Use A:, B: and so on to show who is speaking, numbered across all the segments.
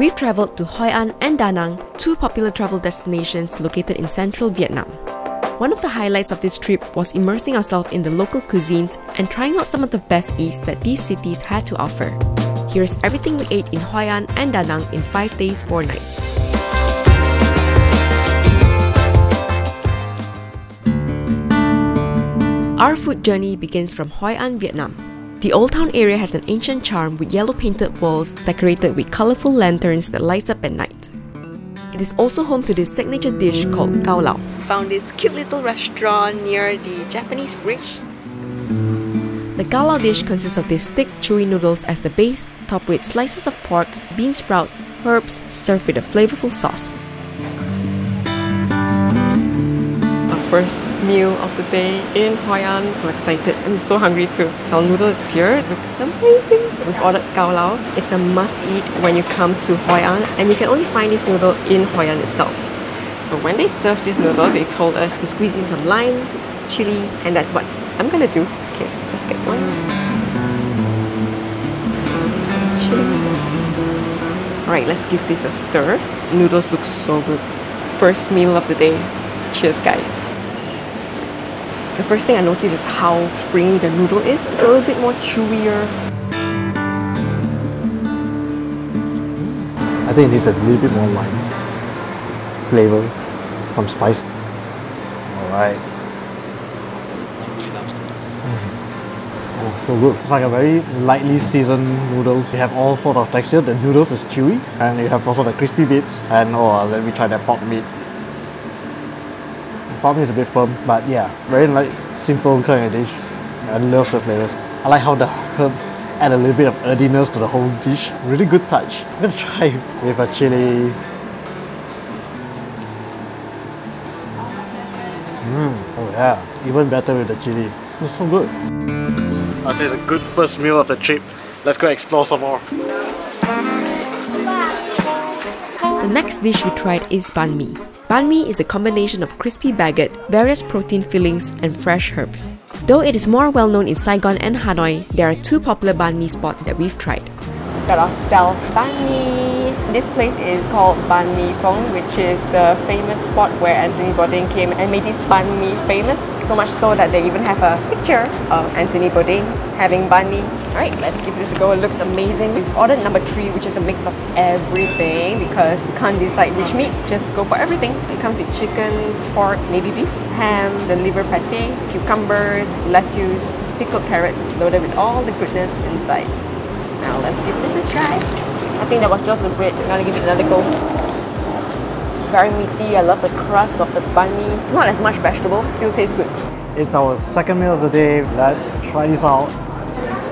A: We've travelled to Hoi An and Danang, two popular travel destinations located in central Vietnam. One of the highlights of this trip was immersing ourselves in the local cuisines and trying out some of the best eats that these cities had to offer. Here's everything we ate in Hoi An and Danang in 5 days, 4 nights. Our food journey begins from Hoi An, Vietnam. The Old Town area has an ancient charm with yellow painted walls decorated with colourful lanterns that lights up at night. It is also home to this signature dish called Cao Lau. Found this cute little restaurant near the Japanese bridge. The Cao Lau dish consists of these thick, chewy noodles as the base, topped with slices of pork, bean sprouts, herbs, served with a flavorful sauce.
B: First meal of the day in Hoi An. So excited. I'm so hungry too. So our noodle is here. It looks amazing. We've ordered Cao Lau. It's a must-eat when you come to Hoi An, and you can only find this noodle in Hoi An itself. So when they served this noodle, they told us to squeeze in some lime, chili, and that's what I'm gonna do. Okay, just get one. Chili. Alright, let's give this a stir. Noodles look so good. First meal of the day. Cheers, guys. The first thing I noticed is how springy the noodle is. It's a little bit more chewier.
C: I think it needs a little bit more lime flavor, some spice. Alright. Oh, so good. It's like a very lightly seasoned noodles. You have all sorts of texture. The noodles is chewy, and you have also the crispy bits. And let me try that pork meat. Pork meat is a bit firm, but yeah, very simple kind of dish. I love the flavors. I like how the herbs add a little bit of earthiness to the whole dish. Really good touch. I'm gonna try with a chili. Oh yeah, even better with the chili. It's so good. I'd say it's a good first meal of the trip. Let's go explore some more.
A: The next dish we tried is banh mi. Banh mi is a combination of crispy baguette, various protein fillings, and fresh herbs. Though it is more well known in Saigon and Hanoi, there are two popular banh mi spots that we've tried.
B: Got ourselves banh mi. This place is called Banh Mi Phuong, which is the famous spot where Anthony Bourdain came and made this banh mi famous. So much so that they even have a picture of Anthony Bourdain having banh mi. Alright, let's give this a go. It looks amazing. We've ordered number 3, which is a mix of everything because you can't decide which meat. Just go for everything. It comes with chicken, pork, maybe beef, ham, the liver pate, cucumbers, lettuce, pickled carrots, loaded with all the goodness inside. Now let's give this a try. I think that was just the bread. I'm gonna give it another go. It's very meaty. I love the crust of the banh mi. It's not as much vegetable, still tastes good.
C: It's our second meal of the day. Let's try this out.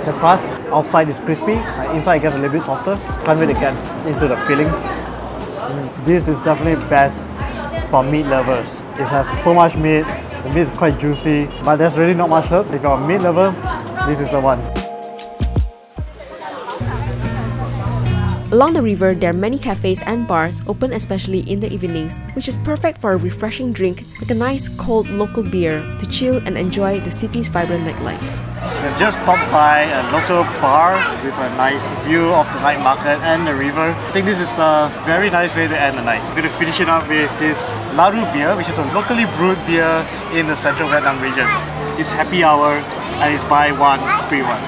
C: The crust outside is crispy, inside it gets a little bit softer. Can't wait to get into the fillings. This is definitely best for meat lovers. It has so much meat, the meat is quite juicy, but there's really not much herbs. If you're a meat lover, this is the one.
A: Along the river, there are many cafes and bars open especially in the evenings, which is perfect for a refreshing drink like a nice cold local beer to chill and enjoy the city's vibrant nightlife.
C: We've just popped by a local bar with a nice view of the night market and the river. I think this is a very nice way to end the night. We're going to finish it up with this Larue beer, which is a locally brewed beer in the central Vietnam region. It's happy hour and it's buy one, free one.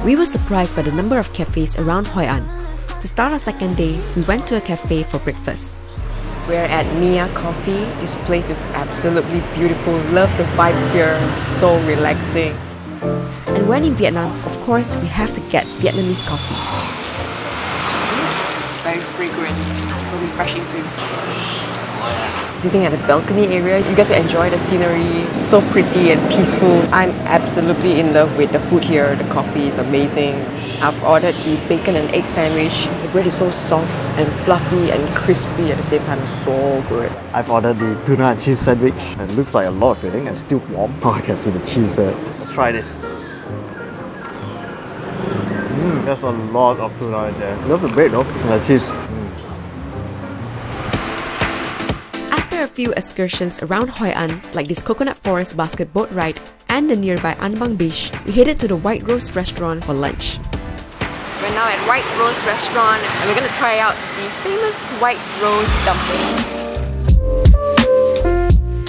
A: We were surprised by the number of cafes around Hoi An. To start our second day, we went to a cafe for breakfast.
B: We're at Mia Coffee. This place is absolutely beautiful. Love the vibes here. It's so relaxing.
A: And when in Vietnam, of course, we have to get Vietnamese coffee.
B: So good. It's very fragrant. So refreshing too. Sitting at the balcony area, you get to enjoy the scenery. So pretty and peaceful. I'm absolutely in love with the food here. The coffee is amazing. I've ordered the bacon and egg sandwich. The bread is so soft and fluffy and crispy at the same time. So good.
C: I've ordered the tuna and cheese sandwich. It looks like a lot of filling and still warm. Oh, I can see the cheese there. Let's try this. There's a lot of tuna in there. I love the bread though, and the cheese.
A: few excursions around Hoi An, like this coconut forest basket boat ride and the nearby An Bang Beach, we headed to the White Rose restaurant for lunch.
B: We're now at White Rose restaurant and we're gonna try out the famous White Rose dumplings.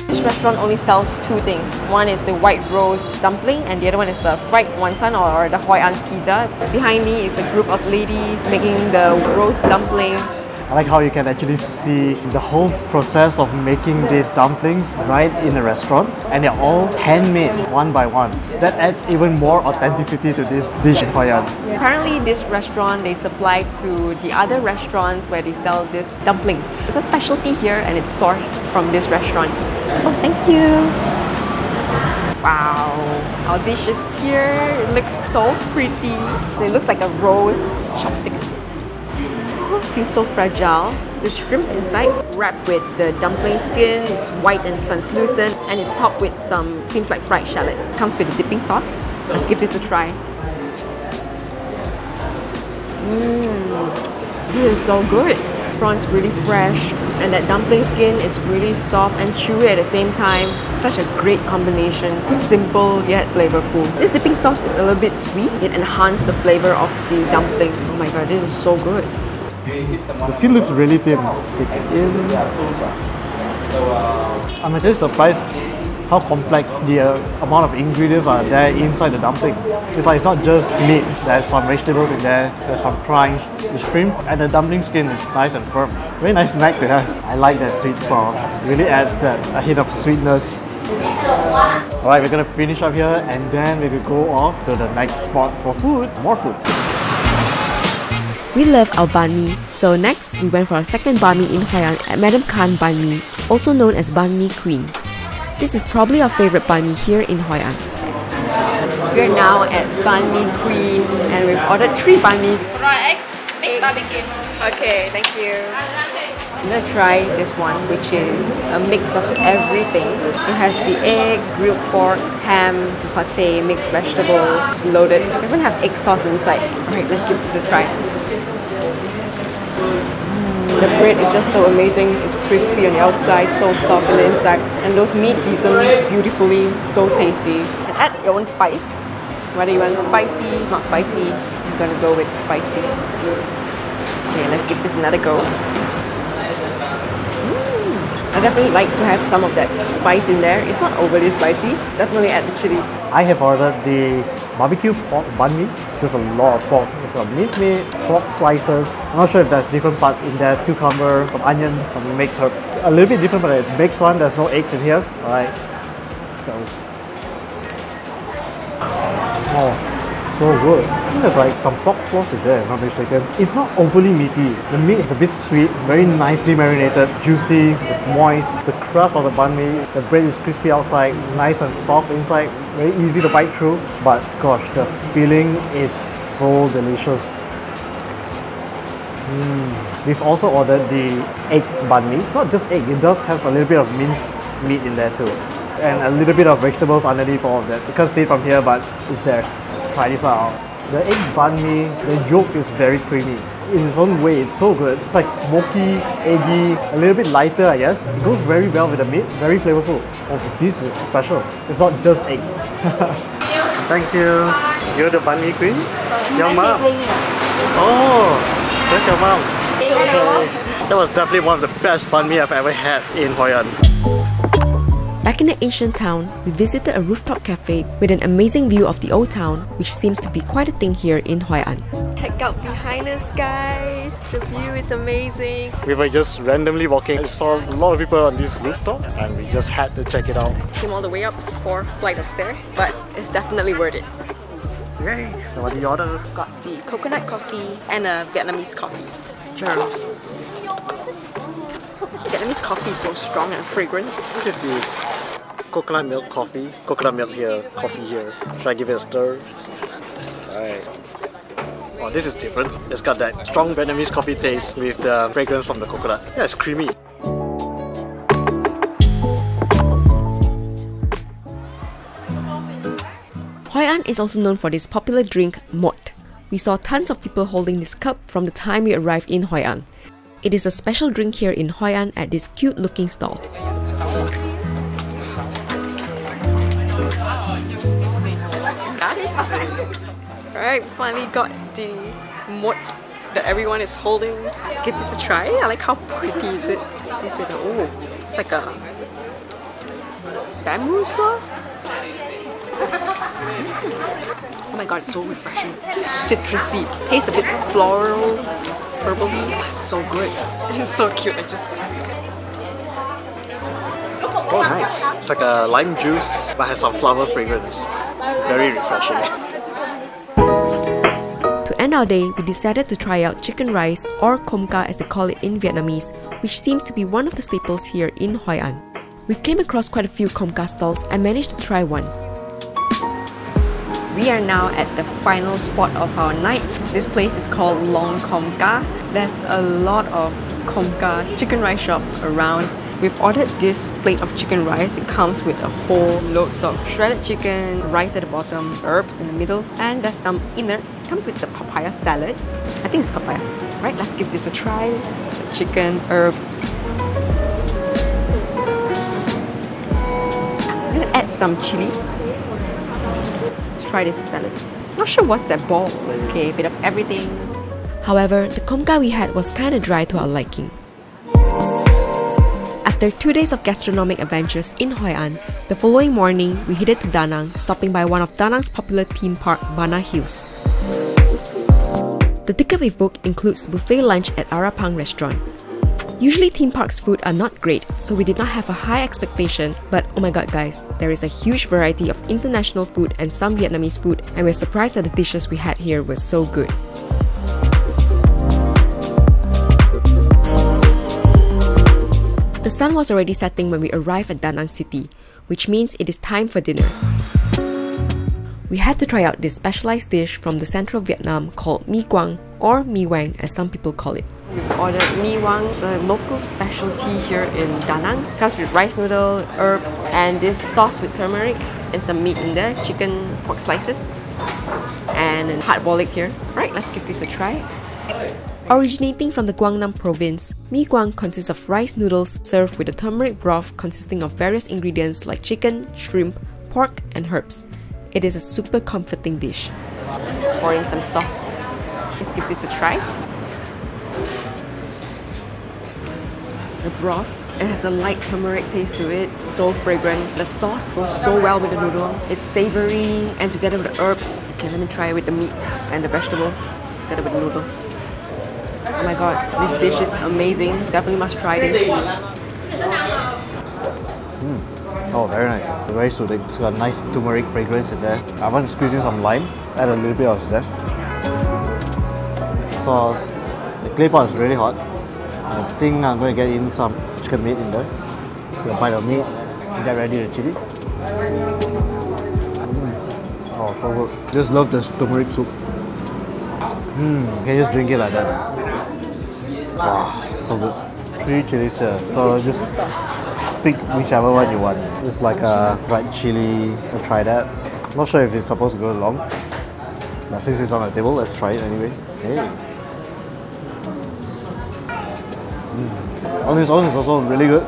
B: This restaurant only sells two things. One is the White Rose dumpling and the other one is a fried wonton or the Hoi An pizza. Behind me is a group of ladies making the rose dumpling.
C: I like how you can actually see the whole process of making these dumplings right in a restaurant, and they're all handmade one by one. That adds even more authenticity to this dish in Hoi An.
B: Currently, this restaurant, they supply to the other restaurants where they sell this dumpling. It's a specialty here and it's sourced from this restaurant. Oh, thank you! Wow! Our dish is here. It looks so pretty. So it looks like a rose chopsticks. Feels so fragile. So the shrimp inside, wrapped with the dumpling skin, is white and translucent, and it's topped with some, seems like fried shallot. Comes with a dipping sauce. Let's give this a try. This is so good. Prawn's really fresh, and that dumpling skin is really soft and chewy at the same time. Such a great combination. Simple yet flavorful. This dipping sauce is a little bit sweet. It enhanced the flavor of the dumpling. Oh my god, this is so good.
C: The skin looks really thin. Take it in. I'm actually surprised how complex the amount of ingredients are there inside the dumpling. It's like it's not just meat, there's some vegetables in there, there's some prawns, the shrimp, and the dumpling skin is nice and firm. Very nice snack to have. I like that sweet sauce. Really adds a hint of sweetness. Alright, we're gonna finish up here and then we will go off to the next spot for food. More food.
A: We love our banh mi, so next we went for our second banh mi in Hoi An at Madam Khan Banh Mi, also known as Banh Mi Queen. This is probably our favorite banh mi here in Hoi An.
B: We're now at Banh Mi Queen and we've ordered 3 banh mi.
D: Egg, big barbecue.
B: Okay, thank you. I'm gonna try this one, which is a mix of everything. It has the egg, grilled pork, ham, pate, mixed vegetables, loaded. They even have egg sauce inside. Alright, let's give this a try. The bread is just so amazing. It's crispy on the outside, so soft on the inside. And those meat seasoned beautifully, so tasty. And add your own spice. Whether you want spicy, not spicy, I'm gonna go with spicy. Okay, let's give this another go. I definitely like to have some of that spice in there. It's not overly spicy. Definitely add the chili.
C: I have ordered the barbecue pork banh mi. It's just a lot of pork. It's got minced meat, pork slices. I'm not sure if there's different parts in there. Cucumber, some onion, some mixed herbs. A little bit different, but it makes one. There's no eggs in here. Alright, let's go. Oh, so good. I think there's like some pork floss in there, if I'm not mistaken. It's not overly meaty. The meat is a bit sweet, very nicely marinated, juicy, it's moist. The crust of the banh mi, the bread is crispy outside, nice and soft inside, very easy to bite through. But gosh, the filling is so delicious. We've also ordered the egg banh mi. Not just egg, it does have a little bit of minced meat in there too. And a little bit of vegetables underneath all of that. You can't see it from here, but it's there. Let's try this out. The egg banh mi, the yolk is very creamy. In its own way, it's so good. It's like smoky, eggy, a little bit lighter, I guess. It goes very well with the meat, very flavorful. Oh, this is special. It's not just egg. Thank you. You're the banh mi queen? Your mom? Oh, that's your mom. Okay. That was definitely one of the best banh mi I've ever had in Hoi An.
A: Back in the ancient town, we visited a rooftop cafe with an amazing view of the old town, which seems to be quite a thing here in Hoi An.
B: Check out behind us, guys. The view is amazing.
C: We were just randomly walking. We saw a lot of people on this rooftop and we just had to check it out.
B: Came all the way up 4 flights of stairs, but it's definitely worth it.
C: Yay! So what did you order?
B: Got the coconut coffee and a Vietnamese coffee.
C: Cheers!
B: Vietnamese coffee is so strong and fragrant.
C: This is the coconut milk coffee. Coconut milk here, coffee here. Should I give it a stir? Alright. Oh, this is different. It's got that strong Vietnamese coffee taste with the fragrance from the coconut. Yeah, it's creamy.
A: Hoi An is also known for this popular drink, Mot. We saw tons of people holding this cup from the time we arrived in Hoi An. It is a special drink here in Hoi An at this cute looking stall.
B: Alright, finally got the mot that everyone is holding. Let's give this a try. I like how pretty is it. Oh, it's like a bamboo straw. Oh my god, it's so refreshing. It's citrusy. Tastes a bit floral, herbally. It's so good. It's so cute.
C: Oh, nice. It's like a lime juice, but has some flower fragrance. Very refreshing.
A: To end our day, we decided to try out chicken rice, or com ca as they call it in Vietnamese, which seems to be one of the staples here in Hoi An. We've came across quite a few com ca stalls and managed to try one.
B: We are now at the final spot of our night. This place is called Long Com Ca. There's a lot of com ca chicken rice shop around. We've ordered this plate of chicken rice. It comes with a whole loads of shredded chicken, rice at the bottom, herbs in the middle, and there's some innards. It comes with the papaya salad. I think it's papaya. Right, let's give this a try. Some chicken, herbs. I'm gonna add some chili. Let's try this salad. Not sure what's that ball. Okay, a bit of everything.
A: However, the com ca we had was kinda dry to our liking. After 2 days of gastronomic adventures in Hoi An, the following morning we headed to Danang, stopping by one of Danang's popular theme park, Bana Hills. The ticket we've booked includes buffet lunch at Arapang restaurant. Usually theme parks food are not great, so we did not have a high expectation, but oh my god guys, there is a huge variety of international food and some Vietnamese food, and we're surprised that the dishes we had here were so good. The sun was already setting when we arrived at Danang city, which means it is time for dinner. We had to try out this specialized dish from the central Vietnam called Mi Quang, or Mi Wang as some people call it.
B: We've ordered Mi Wang, it's a local specialty here in Danang. It comes with rice noodle, herbs, and this sauce with turmeric, and some meat in there, chicken, pork slices, and a hard boiled egg here. Right, let's give this a try.
A: Originating from the Quang Nam province, Mi Quang consists of rice noodles served with a turmeric broth consisting of various ingredients like chicken, shrimp, pork, and herbs. It is a super comforting dish.
B: Pour in some sauce. Let's give this a try. The broth, it has a light turmeric taste to it, so fragrant. The sauce goes so well with the noodle. It's savory and together with the herbs. Okay, let me try it with the meat and the vegetable together with the noodles. Oh my god, this dish is amazing. Definitely must try this.
C: Oh, very nice. Very soothing. It's got a nice turmeric fragrance in there. I want to squeeze in some lime, add a little bit of zest. Sauce. The clay pot is really hot. I think I'm going to get in some chicken meat in there. Get a bite of meat. Get ready the chili. Oh, so good. Just love this turmeric soup. You can just drink it like that. Wow, so good. 3 chilies here. So just pick whichever one you want. It's like a dried chili. We'll try that. Not sure if it's supposed to go along, but since it's on the table, let's try it anyway. Hey. On its own, it's also really good.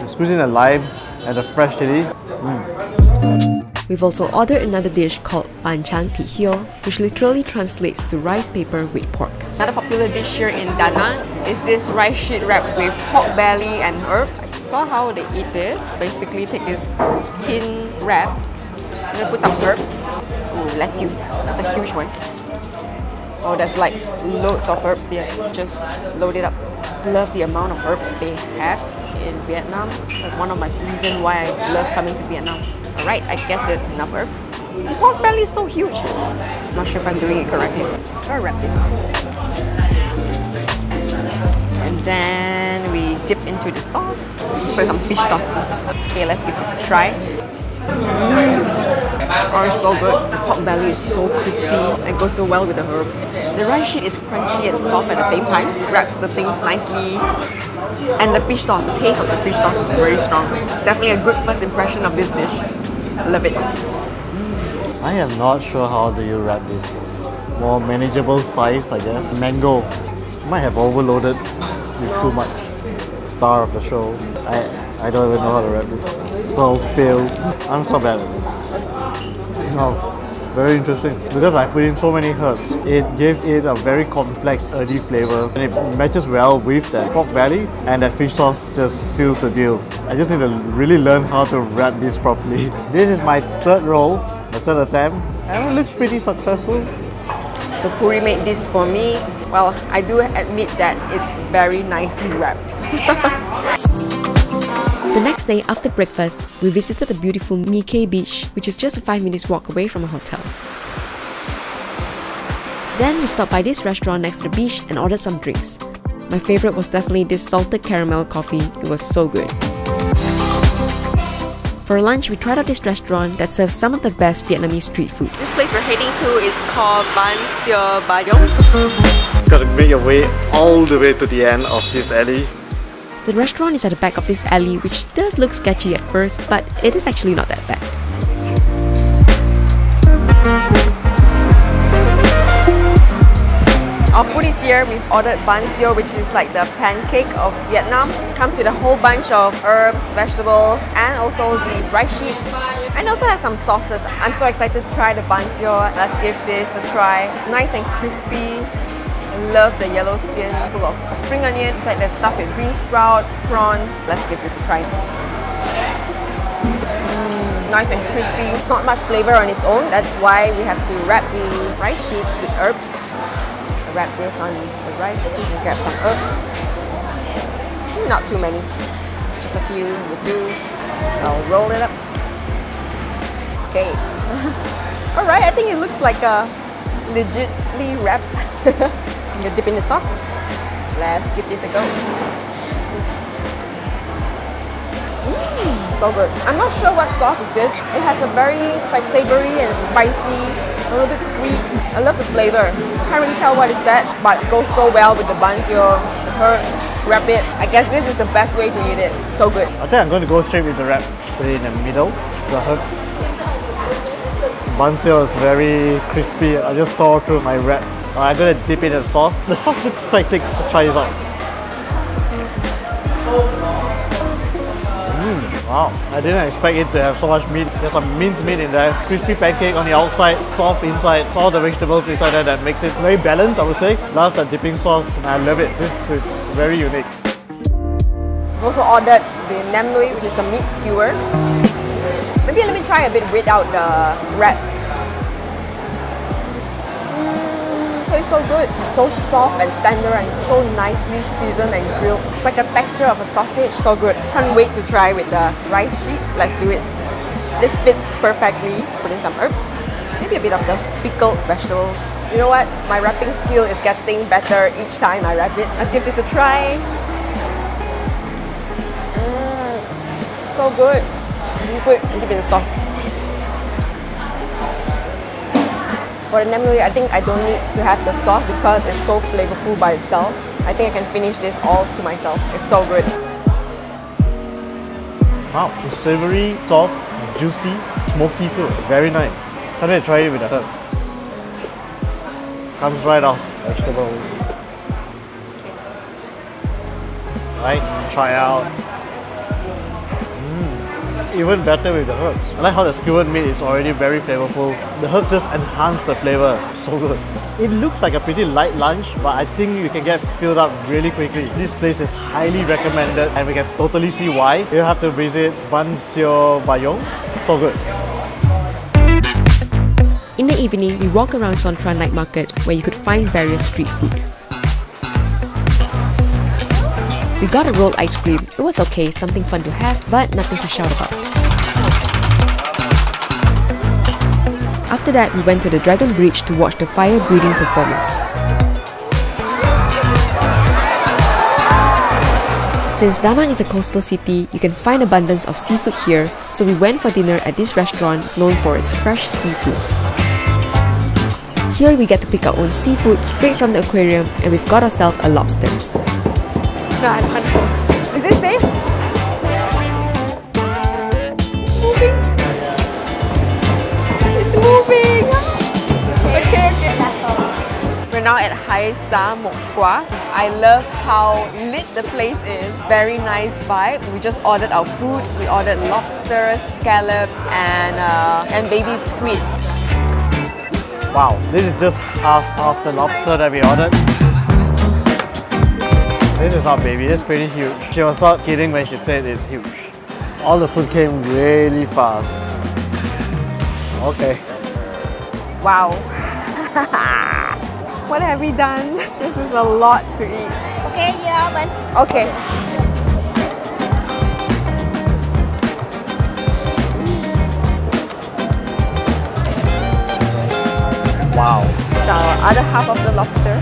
C: Squeeze in the lime and the fresh chili.
A: We've also ordered another dish called Bun Cha Ca, which literally translates to rice paper with pork.
B: Another popular dish here in Danang is this rice sheet wrapped with pork belly and herbs. I saw how they eat this. Basically take this tin wraps and then put some herbs. Ooh, lettuce. That's a huge one. Oh, there's like loads of herbs here. Just load it up. Love the amount of herbs they have in Vietnam. That's one of my reasons why I love coming to Vietnam. Alright, I guess it's enough herb. The pork belly is so huge. Not sure if I'm doing it correctly. Try to wrap this. And then we dip into the sauce. Looks like some fish sauce. Okay, let's give this a try. Oh, it's so good. The pork belly is so crispy and goes so well with the herbs. The rice sheet is crunchy and soft at the same time. Wraps the things nicely. And the fish sauce, the taste of the fish sauce is very strong. It's definitely a good first impression of this dish. Love it.
C: I am not sure how do you wrap this. More manageable size, I guess. Mango. Might have overloaded with too much. Star of the show. I don't even know how to wrap this. So filled. I'm so bad at this. No. Very interesting. Because I put in so many herbs, it gives it a very complex earthy flavor and it matches well with that pork belly, and that fish sauce just seals the deal. I just need to really learn how to wrap this properly. This is my third roll, my third attempt, and it looks pretty successful.
B: So Puri made this for me. Well, I do admit that it's very nicely wrapped.
A: The next day after breakfast, we visited the beautiful Mike Beach, which is just a 5 minutes walk away from a hotel. Then we stopped by this restaurant next to the beach and ordered some drinks. My favorite was definitely this salted caramel coffee. It was so good. For lunch, we tried out this restaurant that serves some of the best Vietnamese street food.
B: This place we're heading to is called Banh Xeo.
C: You've got to make your way all the way to the end of this alley.
A: The restaurant is at the back of this alley, which does look sketchy at first, but it is actually not that bad.
B: Our food is here. We've ordered Banh Xeo, which is like the pancake of Vietnam. It comes with a whole bunch of herbs, vegetables, and also these rice sheets. And also has some sauces. I'm so excited to try the Banh Xeo. Let's give this a try. It's nice and crispy. I love the yellow skin, full of spring onion. Inside there's stuffed with bean sprout, prawns. Let's give this a try. Nice and crispy. It's not much flavor on its own. That's why we have to wrap the rice sheets with herbs. Wrap this on the rice and grab some herbs. Not too many, just a few will do. So I'll roll it up. Okay. Alright, I think it looks like a legitly wrap. I'm gonna dip in the sauce. Let's give this a go. So good. I'm not sure what sauce is this. It has a very like savory and spicy, a little bit sweet. I love the flavor. Can't really tell what is that, but it goes so well with the Banh Xeo, the herbs, wrap it. I guess this is the best way to eat it. So good.
C: I think I'm going to go straight with the wrap. Put it in the middle, the herbs. Banh Xeo is very crispy. I just tore through my wrap. I'm going to dip it in the sauce. The sauce looks quite thick. Let's try this out. Wow, I didn't expect it to have so much meat. There's some minced meat in there, crispy pancake on the outside, soft inside, all the vegetables inside there that makes it very balanced, I would say. Last, the dipping sauce, I love it. This is very unique.
B: We also ordered the Nem Lui, which is the meat skewer. Maybe let me try a bit without the wrap. Tastes so good. It's so soft and tender and so nicely seasoned and grilled. It's like the texture of a sausage. So good. Can't wait to try with the rice sheet. Let's do it. This fits perfectly. Put in some herbs. Maybe a bit of those pickled vegetables. You know what? My wrapping skill is getting better each time I wrap it. Let's give this a try. So good. Good. Give it a top. For the Nem Lui, I think I don't need to have the sauce because it's so flavorful by itself. I think I can finish this all to myself. It's so good.
C: Wow, it's savory, soft, juicy, smoky too. Very nice. Can't wait to try it with the herbs. Comes right off vegetable. Right, try out. Even better with the herbs. I like how the skewered meat is already very flavorful. The herbs just enhance the flavor. So good. It looks like a pretty light lunch, but I think you can get filled up really quickly. This place is highly recommended and we can totally see why. You have to visit Banh Xeo Bayong. So good.
A: In the evening, we walk around Sontra Night Market where you could find various street food. We got a rolled ice cream. It was okay, something fun to have, but nothing to shout about. After that, we went to the Dragon Bridge to watch the fire breathing performance. Since Danang is a coastal city, you can find abundance of seafood here, so we went for dinner at this restaurant known for its fresh seafood. Here we get to pick our own seafood straight from the aquarium, and we've got ourselves a lobster.
B: God, is it safe? Moving. It's moving. Okay. We're now at Hai Sa Mok Kwa. I love how lit the place is. Very nice vibe. We just ordered our food. We ordered lobster, scallop, and baby squid.
C: Wow, this is just half of the lobster that we ordered. This is not baby, it's pretty huge. She was not kidding when she said it's huge. All the food came really fast. Okay.
B: Wow. What have we done? This is a lot to eat.
D: Okay, yeah, mình.
B: Okay.
C: Wow.
B: So other half of the lobster.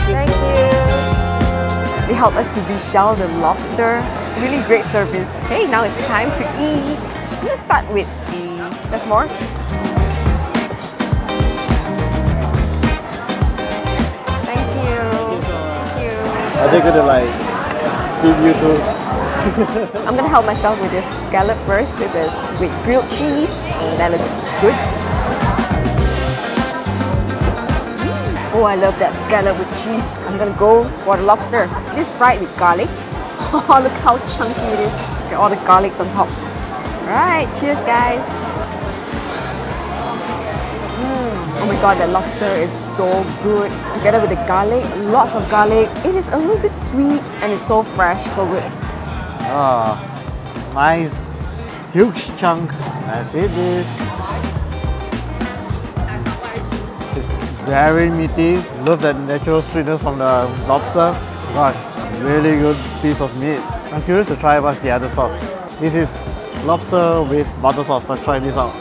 B: Thank you. They help us to deshell the lobster. Really great service. Okay, now it's time to eat. Let's start with there's more. Thank you. Thank you.
C: Are they gonna like feed you too?
B: I'm gonna help myself with this scallop first. This is with grilled cheese. That looks good. Oh, I love that scallop with cheese. I'm gonna go for the lobster. This fried with garlic. Oh, look how chunky it is. Okay, all the garlics on top. Alright, cheers guys. Oh my god, that lobster is so good. Together with the garlic, lots of garlic. It is a little bit sweet and it's so fresh, so good.
C: Ah, nice, huge chunk. Let's eat this. It's very meaty. Love that natural sweetness from the lobster. Gosh, really good piece of meat. I'm curious to try what's the other sauce. This is lobster with butter sauce. Let's try this out.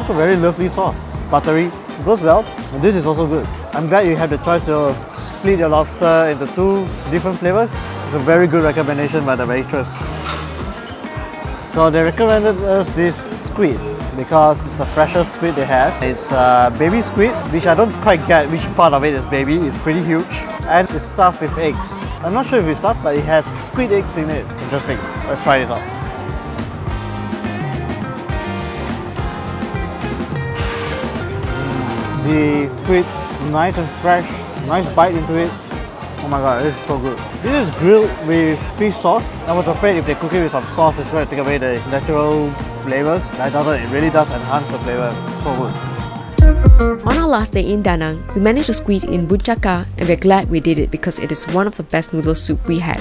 C: It's a very lovely sauce. Buttery, it goes well. And this is also good. I'm glad you had the choice to split your lobster into 2 different flavors. It's a very good recommendation by the waitress. So they recommended us this squid because it's the freshest squid they have. It's baby squid, which I don't quite get which part of it is baby. It's pretty huge and it's stuffed with eggs. I'm not sure if it's stuffed, but it has squid eggs in it. Interesting. Let's try this out. The squid is nice and fresh, nice bite into it. Oh my god, this is so good. This is grilled with fish sauce. I was afraid if they cook it with some sauce, it's going to take away the natural flavors. That doesn't, it really does enhance the flavor. So good.
A: On our last day in Danang, we managed to squeeze in Bun Cha Ca, and we're glad we did it because it is one of the best noodle soup we had.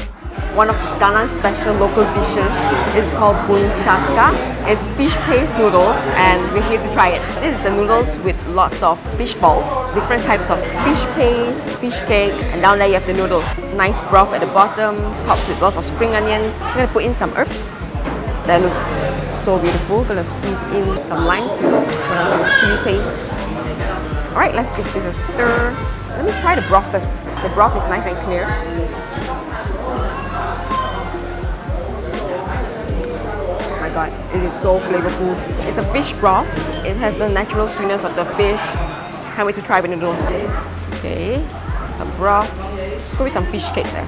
B: One of Danang's special local dishes is called Bun Cha Ca. It's fish paste noodles and we're here to try it. This is the noodles with lots of fish balls, different types of fish paste, fish cake, and down there you have the noodles. Nice broth at the bottom, topped with lots of spring onions. I'm gonna put in some herbs. That looks so beautiful. Gonna squeeze in some lime too. Put on some chili paste. Alright, let's give this a stir. Let me try the broth first. The broth is nice and clear. God, it is so flavorful. It's a fish broth. It has the natural sweetness of the fish. Can't wait to try the noodles. Okay, some broth. Let's go with some fish cake there.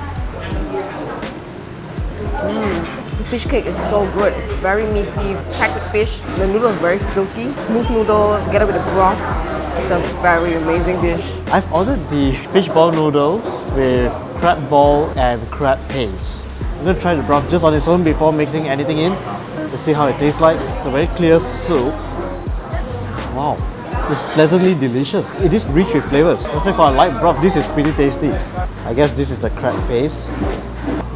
B: The fish cake is so good. It's very meaty, packed with fish. The noodle is very silky, smooth noodle together with the broth. It's a very amazing dish.
C: I've ordered the fish ball noodles with crab ball and crab paste. I'm going to try the broth just on its own before mixing anything in. Let's see how it tastes like. It's a very clear soup. Wow, it's pleasantly delicious. It is rich with flavors. Also for a light broth, this is pretty tasty. I guess this is the crab paste.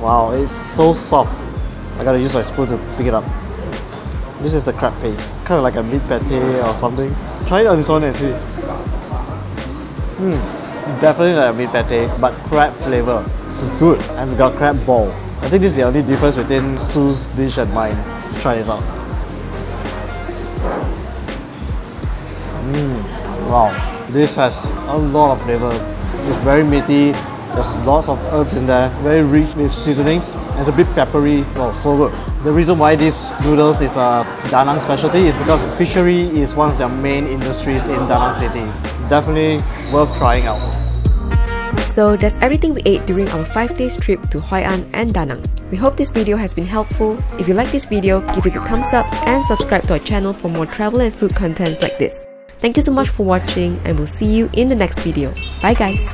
C: Wow, it's so soft. I gotta use my spoon to pick it up. This is the crab paste. Kind of like a meat pate or something. Try it on its own and see. Definitely like a meat pate, but crab flavor. It's good. And we got crab ball. I think this is the only difference between Sue's dish and mine. Let's try this out. Wow, this has a lot of flavor. It's very meaty. There's lots of herbs in there. Very rich with seasonings. And it's a bit peppery. Oh, so good. The reason why these noodles is a Danang specialty is because fishery is one of their main industries in Danang City. Definitely worth trying out.
A: So that's everything we ate during our 5-day trip to Hoi An and Danang. We hope this video has been helpful. If you like this video, give it a thumbs up and subscribe to our channel for more travel and food contents like this. Thank you so much for watching and we'll see you in the next video. Bye guys!